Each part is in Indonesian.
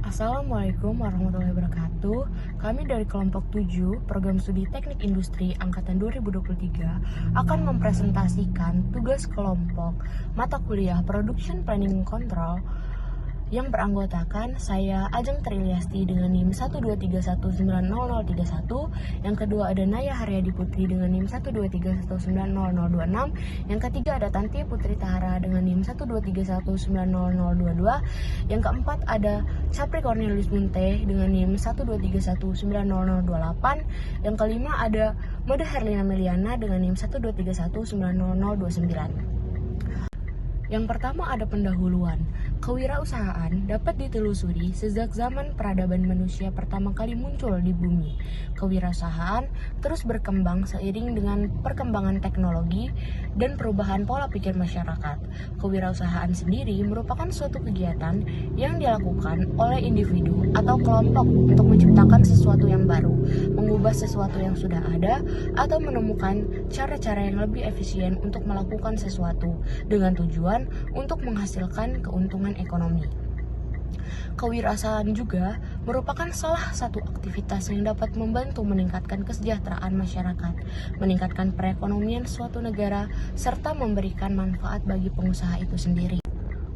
Assalamualaikum warahmatullahi wabarakatuh. Kami dari kelompok 7 Program Studi Teknik Industri Angkatan 2023 akan mempresentasikan tugas kelompok mata kuliah Production Planning Control yang beranggotakan saya Ajeng Trilyasti dengan NIM 123190031, yang kedua ada Naya Haryadi Putri dengan NIM 123190026, yang ketiga ada Tanti Putri Tahara dengan NIM 123190022, yang keempat ada Capri Cornelius Munte dengan NIM 123190028, yang kelima ada Mode Herlina Meliana dengan NIM 123190029. Yang pertama ada pendahuluan. Kewirausahaan dapat ditelusuri sejak zaman peradaban manusia pertama kali muncul di bumi. Kewirausahaan terus berkembang seiring dengan perkembangan teknologi dan perubahan pola pikir masyarakat. Kewirausahaan sendiri merupakan suatu kegiatan yang dilakukan oleh individu atau kelompok untuk menciptakan sesuatu yang baru, mengubah sesuatu yang sudah ada, atau menemukan cara-cara yang lebih efisien untuk melakukan sesuatu dengan tujuan untuk menghasilkan keuntungan ekonomi. Kewirausahaan juga merupakan salah satu aktivitas yang dapat membantu meningkatkan kesejahteraan masyarakat, meningkatkan perekonomian suatu negara, serta memberikan manfaat bagi pengusaha itu sendiri.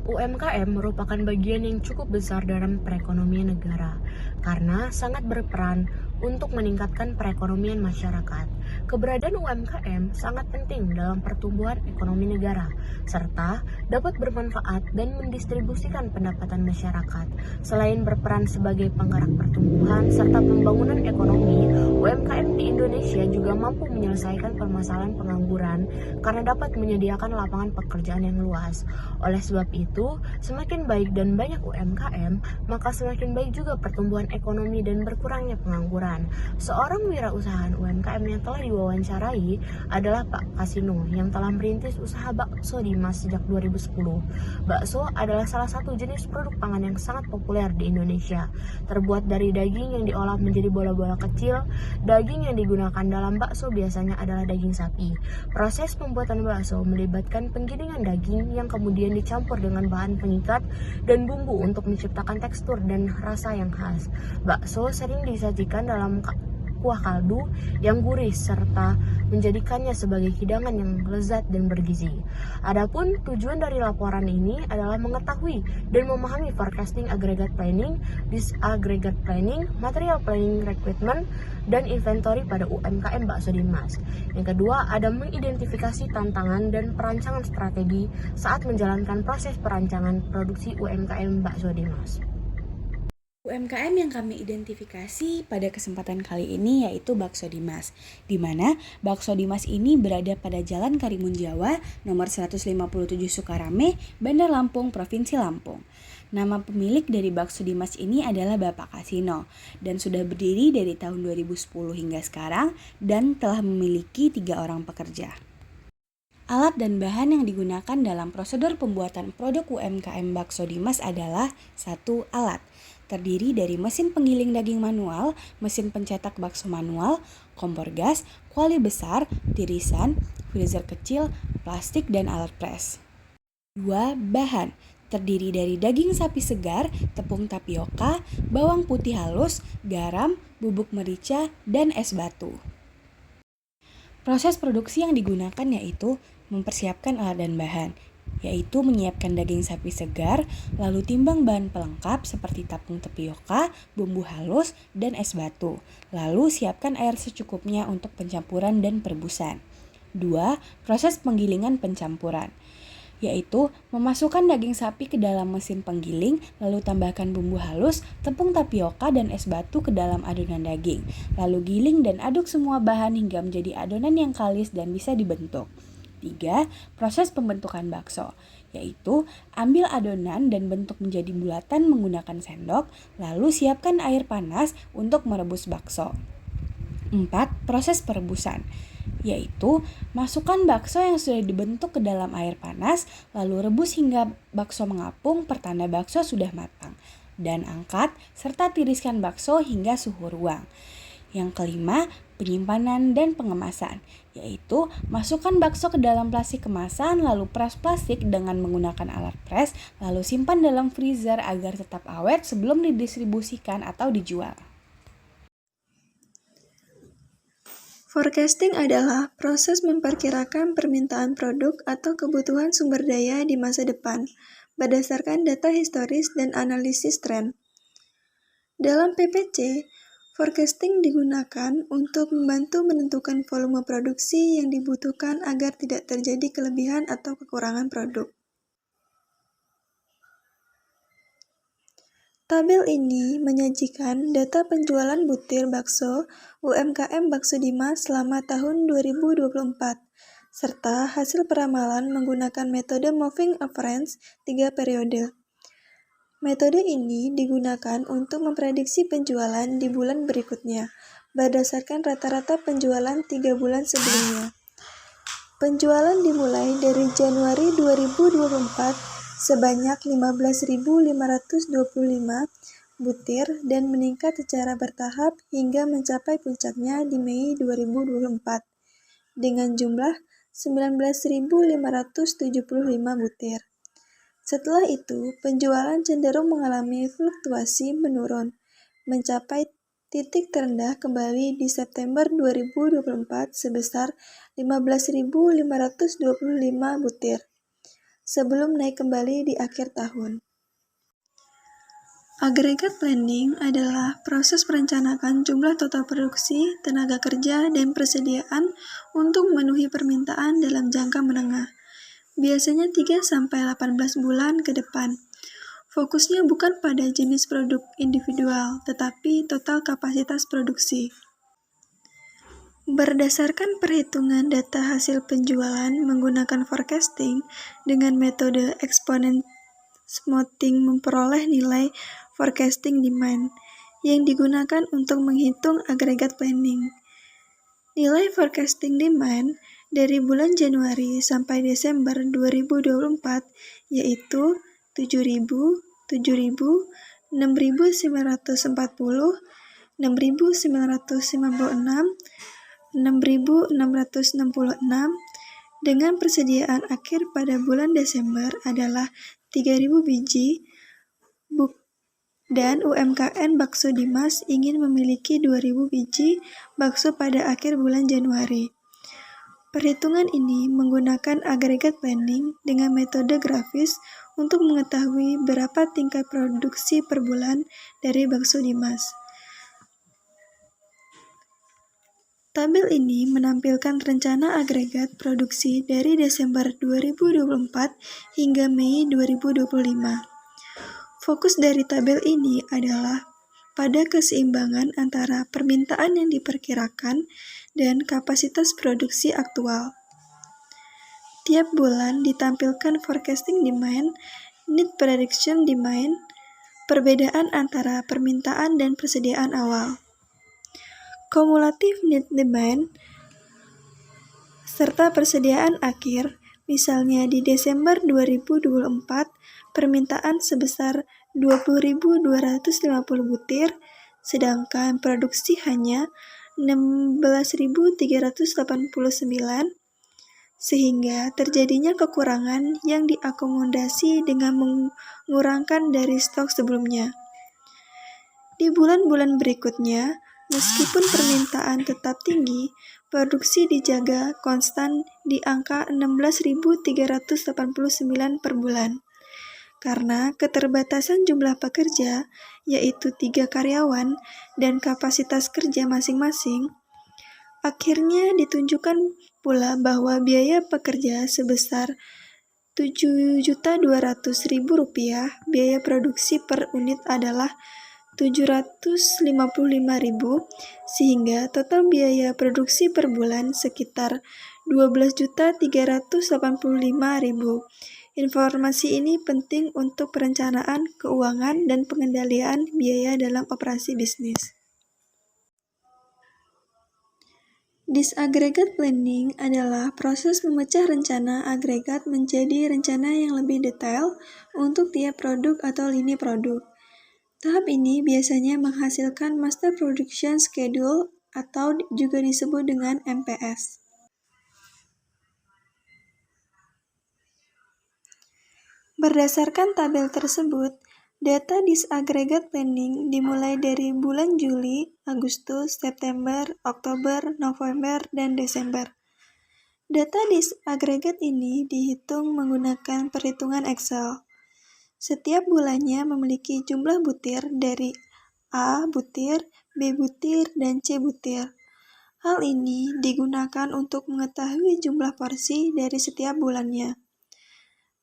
UMKM merupakan bagian yang cukup besar dalam perekonomian negara karena sangat berperan untuk meningkatkan perekonomian masyarakat. Keberadaan UMKM sangat penting dalam pertumbuhan ekonomi negara, serta dapat bermanfaat dan mendistribusikan pendapatan masyarakat. Selain berperan sebagai penggerak pertumbuhan serta pembangunan ekonomi, UMKM di Indonesia juga mampu menyelesaikan permasalahan pengangguran karena dapat menyediakan lapangan pekerjaan yang luas. Oleh sebab itu, semakin baik dan banyak UMKM, maka semakin baik juga pertumbuhan ekonomi dan berkurangnya pengangguran. Seorang wirausahaan UMKM yang telah diwawancarai adalah Pak Kasino yang telah merintis usaha bakso Dimas sejak 2010. Bakso adalah salah satu jenis produk pangan yang sangat populer di Indonesia. Terbuat dari daging yang diolah menjadi bola-bola kecil, daging yang digunakan dalam bakso biasanya adalah daging sapi. Proses pembuatan bakso melibatkan penggilingan daging yang kemudian dicampur dengan bahan pengikat dan bumbu untuk menciptakan tekstur dan rasa yang khas. Bakso sering disajikan dalam kuah kaldu yang gurih serta menjadikannya sebagai hidangan yang lezat dan bergizi. Adapun tujuan dari laporan ini adalah mengetahui dan memahami forecasting aggregate planning, disaggregate planning, material planning recruitment, dan inventory pada UMKM Bakso Dimas. Yang kedua, ada mengidentifikasi tantangan dan perancangan strategi saat menjalankan proses perancangan produksi UMKM Bakso Dimas. UMKM yang kami identifikasi pada kesempatan kali ini yaitu Bakso Dimas, di mana Bakso Dimas ini berada pada Jalan Karimun Jawa, nomor 157 Sukarame, Bandar Lampung, Provinsi Lampung. Nama pemilik dari Bakso Dimas ini adalah Bapak Kasino dan sudah berdiri dari tahun 2010 hingga sekarang dan telah memiliki 3 orang pekerja. Alat dan bahan yang digunakan dalam prosedur pembuatan produk UMKM Bakso Dimas adalah 1 alat. Terdiri dari mesin penggiling daging manual, mesin pencetak bakso manual, kompor gas, kuali besar, tirisan, freezer kecil, plastik, dan alat pres. 2 bahan. Terdiri dari daging sapi segar, tepung tapioka, bawang putih halus, garam, bubuk merica, dan es batu. Proses produksi yang digunakan yaitu mempersiapkan alat dan bahan, yaitu menyiapkan daging sapi segar, lalu timbang bahan pelengkap seperti tepung tapioka, bumbu halus, dan es batu. Lalu siapkan air secukupnya untuk pencampuran dan perebusan. 2. Proses penggilingan pencampuran, yaitu memasukkan daging sapi ke dalam mesin penggiling, lalu tambahkan bumbu halus, tepung tapioka, dan es batu ke dalam adonan daging. Lalu giling dan aduk semua bahan hingga menjadi adonan yang kalis dan bisa dibentuk. 3. Proses pembentukan bakso, yaitu ambil adonan dan bentuk menjadi bulatan menggunakan sendok, lalu siapkan air panas untuk merebus bakso. 4. Proses perebusan, yaitu masukkan bakso yang sudah dibentuk ke dalam air panas, lalu rebus hingga bakso mengapung pertanda bakso sudah matang, dan angkat serta tiriskan bakso hingga suhu ruang. Yang kelima, penyimpanan dan pengemasan, yaitu masukkan bakso ke dalam plastik kemasan lalu pres plastik dengan menggunakan alat pres lalu simpan dalam freezer agar tetap awet sebelum didistribusikan atau dijual. Forecasting adalah proses memperkirakan permintaan produk atau kebutuhan sumber daya di masa depan berdasarkan data historis dan analisis tren. Dalam PPC, forecasting digunakan untuk membantu menentukan volume produksi yang dibutuhkan agar tidak terjadi kelebihan atau kekurangan produk. Tabel ini menyajikan data penjualan butir bakso UMKM Bakso Dimas selama tahun 2024, serta hasil peramalan menggunakan metode moving average 3 periode. Metode ini digunakan untuk memprediksi penjualan di bulan berikutnya, berdasarkan rata-rata penjualan 3 bulan sebelumnya. Penjualan dimulai dari Januari 2024 sebanyak 15.525 butir dan meningkat secara bertahap hingga mencapai puncaknya di Mei 2024 dengan jumlah 19.575 butir. Setelah itu, penjualan cenderung mengalami fluktuasi menurun, mencapai titik terendah kembali di September 2024 sebesar 15.525 butir, sebelum naik kembali di akhir tahun. Aggregate planning adalah proses merencanakan jumlah total produksi, tenaga kerja, dan persediaan untuk memenuhi permintaan dalam jangka menengah. Biasanya 3-18 bulan ke depan. Fokusnya bukan pada jenis produk individual, tetapi total kapasitas produksi. Berdasarkan perhitungan data hasil penjualan menggunakan forecasting dengan metode exponent smoothing memperoleh nilai forecasting demand yang digunakan untuk menghitung aggregate planning. Nilai forecasting demand dari bulan Januari sampai Desember 2024 yaitu 7.000, 7.000, 6.940, 6.956, 6.666 dengan persediaan akhir pada bulan Desember adalah 3.000 biji dan UMKM Bakso Dimas ingin memiliki 2.000 biji bakso pada akhir bulan Januari. Perhitungan ini menggunakan aggregate planning dengan metode grafis untuk mengetahui berapa tingkat produksi per bulan dari Bakso Dimas. Tabel ini menampilkan rencana agregat produksi dari Desember 2024 hingga Mei 2025. Fokus dari tabel ini adalah pada keseimbangan antara permintaan yang diperkirakan dan kapasitas produksi aktual. Tiap bulan ditampilkan forecasting demand, need prediction demand, perbedaan antara permintaan dan persediaan awal. Kumulatif need demand serta persediaan akhir, misalnya di Desember 2024, permintaan sebesar 20.250 butir, sedangkan produksi hanya 16.389, sehingga terjadinya kekurangan yang diakomodasi dengan mengurangkan dari stok sebelumnya. Di bulan-bulan berikutnya, meskipun permintaan tetap tinggi, produksi dijaga konstan di angka 16.389 per bulan. Karena keterbatasan jumlah pekerja, yaitu 3 karyawan, dan kapasitas kerja masing-masing, akhirnya ditunjukkan pula bahwa biaya pekerja sebesar Rp7.200.000, biaya produksi per unit adalah Rp755.000, sehingga total biaya produksi per bulan sekitar Rp12.385.000. Informasi ini penting untuk perencanaan keuangan dan pengendalian biaya dalam operasi bisnis. Disaggregate planning adalah proses memecah rencana agregat menjadi rencana yang lebih detail untuk tiap produk atau lini produk. Tahap ini biasanya menghasilkan master production schedule atau juga disebut dengan MPS. Berdasarkan tabel tersebut, data disaggregate planning dimulai dari bulan Juli, Agustus, September, Oktober, November, dan Desember. Data disaggregate ini dihitung menggunakan perhitungan Excel. Setiap bulannya memiliki jumlah butir dari A butir, B butir, dan C butir. Hal ini digunakan untuk mengetahui jumlah porsi dari setiap bulannya.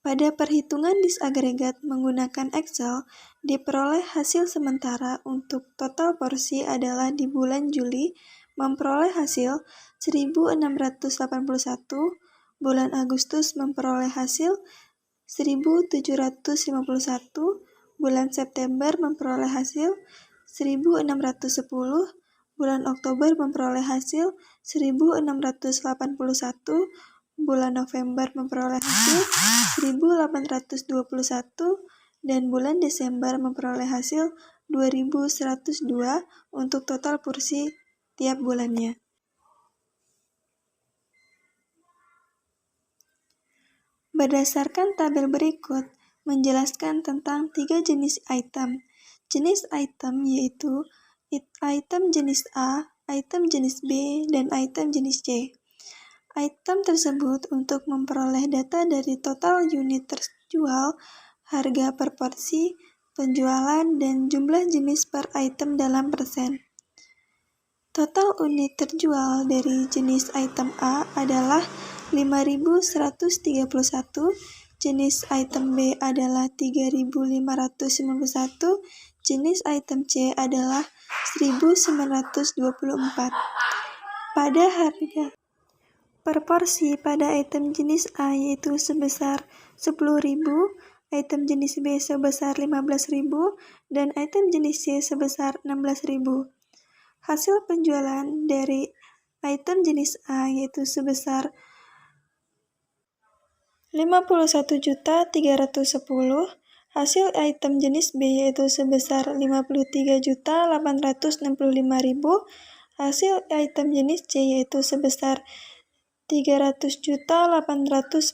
Pada perhitungan disagregat menggunakan Excel, diperoleh hasil sementara untuk total porsi adalah di bulan Juli memperoleh hasil 1.681, bulan Agustus memperoleh hasil 1.751, bulan September memperoleh hasil 1.610, bulan Oktober memperoleh hasil 1.681, bulan November memperoleh hasil 1.821, dan bulan Desember memperoleh hasil 2.102 untuk total porsi tiap bulannya. Berdasarkan tabel berikut, menjelaskan tentang 3 jenis item. Jenis item yaitu item jenis A, item jenis B, dan item jenis C. Item tersebut untuk memperoleh data dari total unit terjual, harga per porsi, penjualan, dan jumlah jenis per item dalam persen. Total unit terjual dari jenis item A adalah 5.131, jenis item B adalah 3.591, jenis item C adalah 1.924. Pada harga per porsi pada item jenis A yaitu sebesar 10.000, item jenis B sebesar 15.000, dan item jenis C sebesar 16.000. Hasil penjualan dari item jenis A yaitu sebesar 51.310, hasil item jenis B yaitu sebesar 53.865.000, hasil item jenis C yaitu sebesar 300.840.000,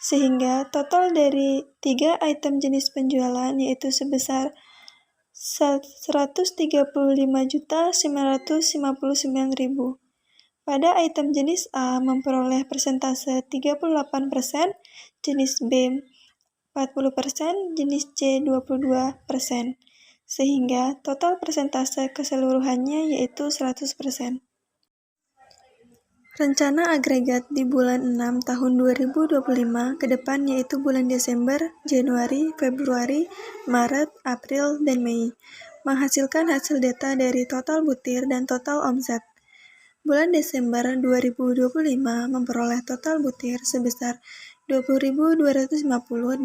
sehingga total dari 3 item jenis penjualan yaitu sebesar 135.959.000. Pada item jenis A memperoleh persentase 38%, jenis B 40%, jenis C 22%, sehingga total persentase keseluruhannya yaitu 100%. Rencana agregat di bulan 6 tahun 2025 ke depan yaitu bulan Desember, Januari, Februari, Maret, April, dan Mei, menghasilkan hasil data dari total butir dan total omset. Bulan Desember 2025 memperoleh total butir sebesar 20.250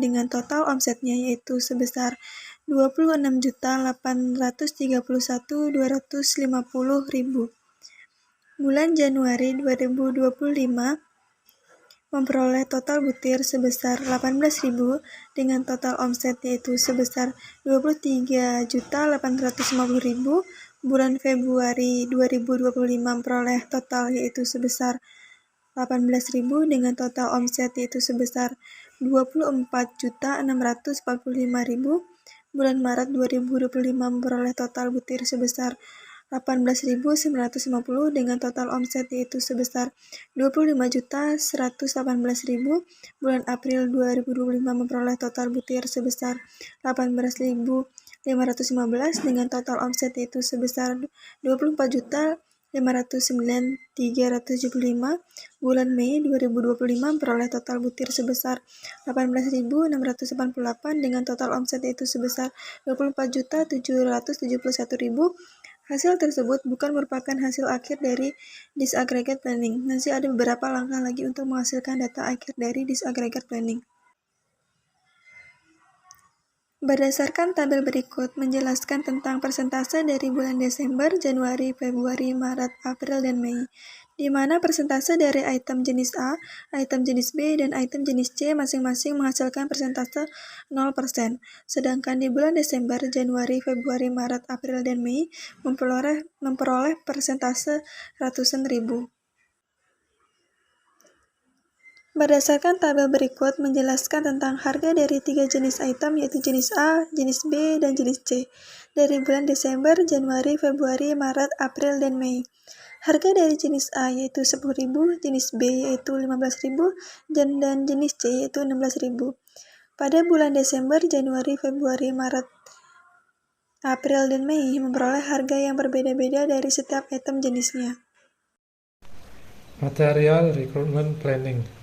dengan total omsetnya yaitu sebesar 26.831.250.000. Bulan Januari 2025 memperoleh total butir sebesar 18.000 dengan total omset yaitu sebesar 23.850.000. Bulan Februari 2025 memperoleh total yaitu sebesar 18.000 dengan total omset yaitu sebesar 24.645.000. Bulan Maret 2025 memperoleh total butir sebesar 18.950 dengan total omset yaitu sebesar 25.118.000. Bulan April 2025 memperoleh total butir sebesar 18.515 dengan total omset yaitu sebesar 24.509.375. Bulan Mei 2025 memperoleh total butir sebesar 18.688 dengan total omset yaitu sebesar 24.771.000. Hasil tersebut bukan merupakan hasil akhir dari disaggregate planning. Masih ada beberapa langkah lagi untuk menghasilkan data akhir dari disaggregate planning. Berdasarkan tabel berikut menjelaskan tentang persentase dari bulan Desember, Januari, Februari, Maret, April, dan Mei. di mana persentase dari item jenis A, item jenis B, dan item jenis C masing-masing menghasilkan persentase 0%. Sedangkan di bulan Desember, Januari, Februari, Maret, April, dan Mei memperoleh persentase ratusan ribu. Berdasarkan tabel berikut menjelaskan tentang harga dari 3 jenis item yaitu jenis A, jenis B, dan jenis C dari bulan Desember, Januari, Februari, Maret, April, dan Mei. Harga dari jenis A yaitu 10.000, jenis B yaitu 15.000, dan jenis C yaitu 16.000. Pada bulan Desember, Januari, Februari, Maret, April, dan Mei memperoleh harga yang berbeda-beda dari setiap item jenisnya. Material Recruitment Planning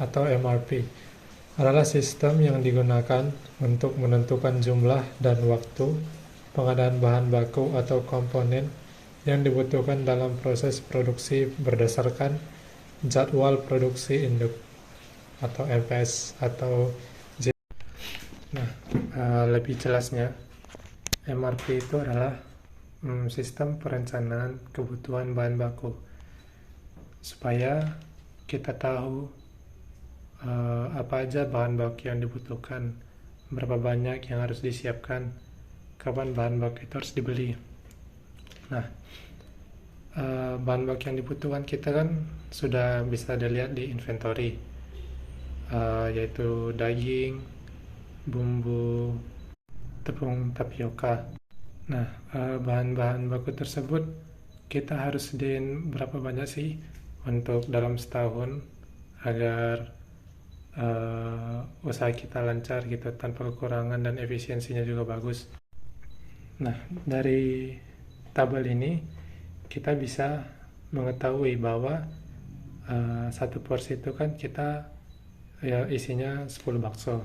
atau MRP adalah sistem yang digunakan untuk menentukan jumlah dan waktu pengadaan bahan baku atau komponen yang dibutuhkan dalam proses produksi berdasarkan jadwal produksi induk atau MPS atau J. Nah, lebih jelasnya, MRP itu adalah sistem perencanaan kebutuhan bahan baku supaya kita tahu apa aja bahan baku yang dibutuhkan, berapa banyak yang harus disiapkan, kapan bahan baku itu harus dibeli. Nah, bahan baku yang dibutuhkan kita kan sudah bisa dilihat di inventory, yaitu daging, bumbu, tepung tapioka. Nah, bahan-bahan baku tersebut kita harus sediain berapa banyak sih untuk dalam setahun agar usaha kita lancar gitu tanpa kekurangan dan efisiensinya juga bagus. Nah, dari tabel ini kita bisa mengetahui bahwa satu porsi itu kan kita ya isinya 10 bakso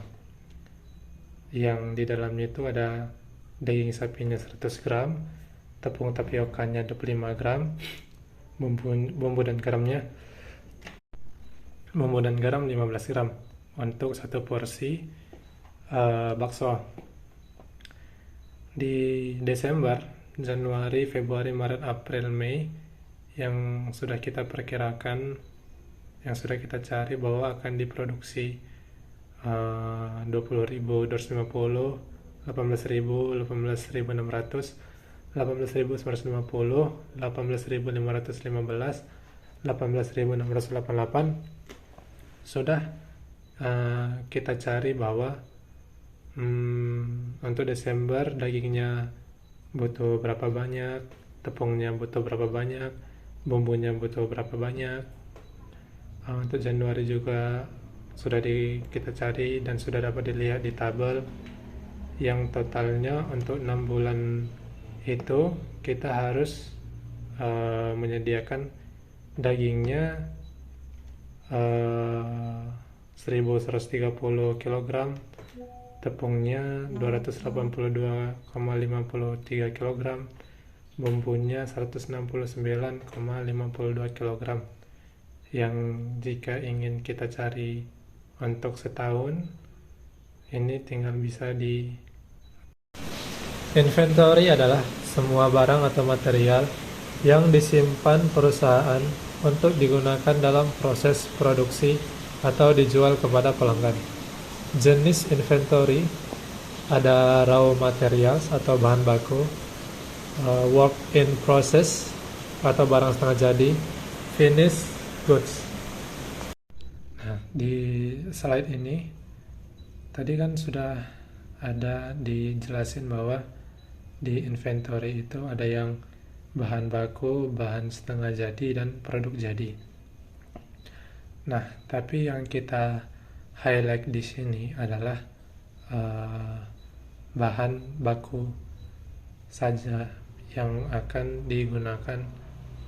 yang di dalamnya itu ada daging sapinya 100 gram, tepung tapiokanya 25 gram, bumbu dan garam 15 gram untuk satu porsi bakso. Di Desember, Januari, Februari, Maret, April, Mei yang sudah kita perkirakan, yang sudah kita cari bahwa akan diproduksi 20.000, 250, 18.000, 18.600, 18.950, 18.515, 18.688 sudah kita cari bahwa untuk Desember dagingnya butuh berapa banyak, tepungnya butuh berapa banyak, bumbunya butuh berapa banyak. Untuk Januari juga sudah kita cari dan sudah dapat dilihat di tabel yang totalnya untuk 6 bulan itu kita harus menyediakan dagingnya 1130 kg, tepungnya 282,53 kg, bumbunya 169,52 kg, yang jika ingin kita cari untuk setahun ini tinggal bisa di inventory adalah semua barang atau material yang disimpan perusahaan untuk digunakan dalam proses produksi atau dijual kepada pelanggan. Jenis inventory ada raw materials atau bahan baku, work in process atau barang setengah jadi, finished goods. Nah, di slide ini tadi kan sudah ada dijelasin bahwa di inventory itu ada yang bahan baku, bahan setengah jadi, dan produk jadi. Nah, tapi yang kita highlight di sini adalah bahan baku saja yang akan digunakan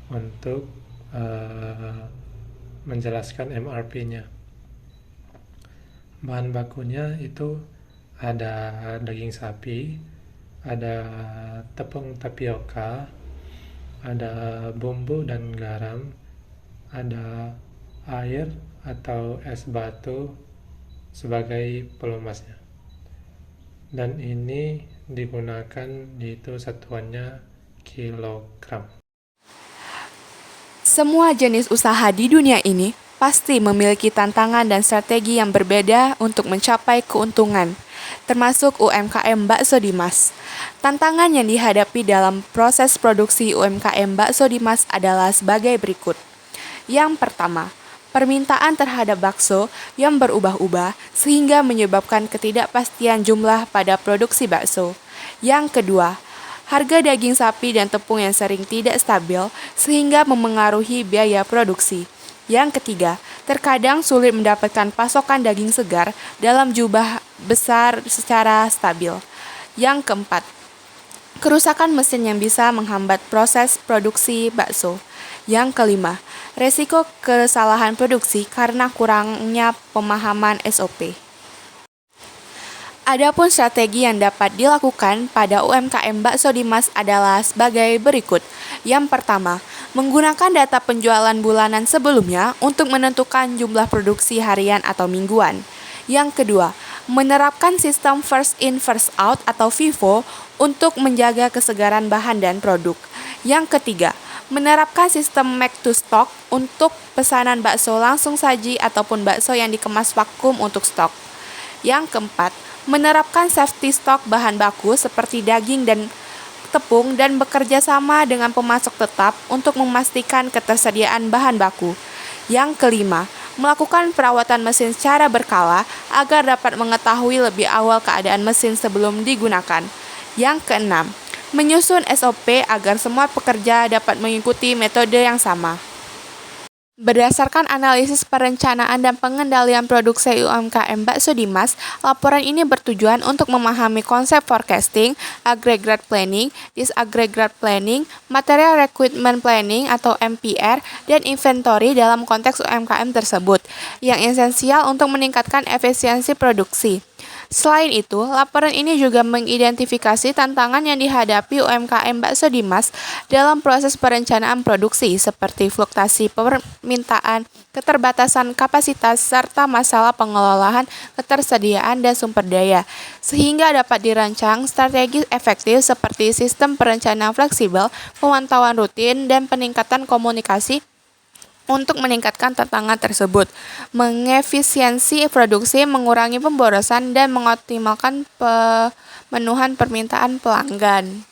untuk menjelaskan MRP-nya. Bahan bakunya itu ada daging sapi, ada tepung tapioka, ada bumbu dan garam, ada air atau es batu sebagai pelumasnya. Dan ini digunakan itu satuannya kilogram. Semua jenis usaha di dunia ini pasti memiliki tantangan dan strategi yang berbeda untuk mencapai keuntungan, termasuk UMKM Bakso Dimas. Tantangan yang dihadapi dalam proses produksi UMKM Bakso Dimas adalah sebagai berikut. Yang pertama, permintaan terhadap bakso yang berubah-ubah sehingga menyebabkan ketidakpastian jumlah pada produksi bakso. Yang kedua, harga daging sapi dan tepung yang sering tidak stabil sehingga memengaruhi biaya produksi. Yang ketiga, terkadang sulit mendapatkan pasokan daging segar dalam jumlah besar secara stabil. Yang keempat, kerusakan mesin yang bisa menghambat proses produksi bakso. Yang kelima, resiko kesalahan produksi karena kurangnya pemahaman SOP. Adapun strategi yang dapat dilakukan pada UMKM Bakso Dimas adalah sebagai berikut. Yang pertama, menggunakan data penjualan bulanan sebelumnya untuk menentukan jumlah produksi harian atau mingguan. Yang kedua, menerapkan sistem first in first out atau FIFO untuk menjaga kesegaran bahan dan produk. Yang ketiga, menerapkan sistem make to stock untuk pesanan bakso langsung saji ataupun bakso yang dikemas vakum untuk stok. Yang keempat, menerapkan safety stock bahan baku seperti daging dan tepung dan bekerja sama dengan pemasok tetap untuk memastikan ketersediaan bahan baku. Yang kelima, melakukan perawatan mesin secara berkala agar dapat mengetahui lebih awal keadaan mesin sebelum digunakan. Yang keenam, menyusun SOP agar semua pekerja dapat mengikuti metode yang sama. Berdasarkan analisis perencanaan dan pengendalian produksi UMKM Bakso Dimas, laporan ini bertujuan untuk memahami konsep forecasting, aggregate planning, disaggregate planning, material requirement planning atau MPR, dan inventory dalam konteks UMKM tersebut, yang esensial untuk meningkatkan efisiensi produksi. Selain itu, laporan ini juga mengidentifikasi tantangan yang dihadapi UMKM Bakso Dimas dalam proses perencanaan produksi seperti fluktuasi permintaan, keterbatasan kapasitas, serta masalah pengelolaan ketersediaan dan sumber daya, sehingga dapat dirancang strategi efektif seperti sistem perencanaan fleksibel, pemantauan rutin, dan peningkatan komunikasi untuk meningkatkan tantangan tersebut, mengefisiensi produksi, mengurangi pemborosan, dan mengoptimalkan pemenuhan permintaan pelanggan.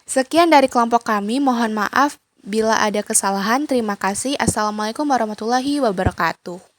Sekian dari kelompok kami, mohon maaf bila ada kesalahan. Terima kasih. Assalamualaikum warahmatullahi wabarakatuh.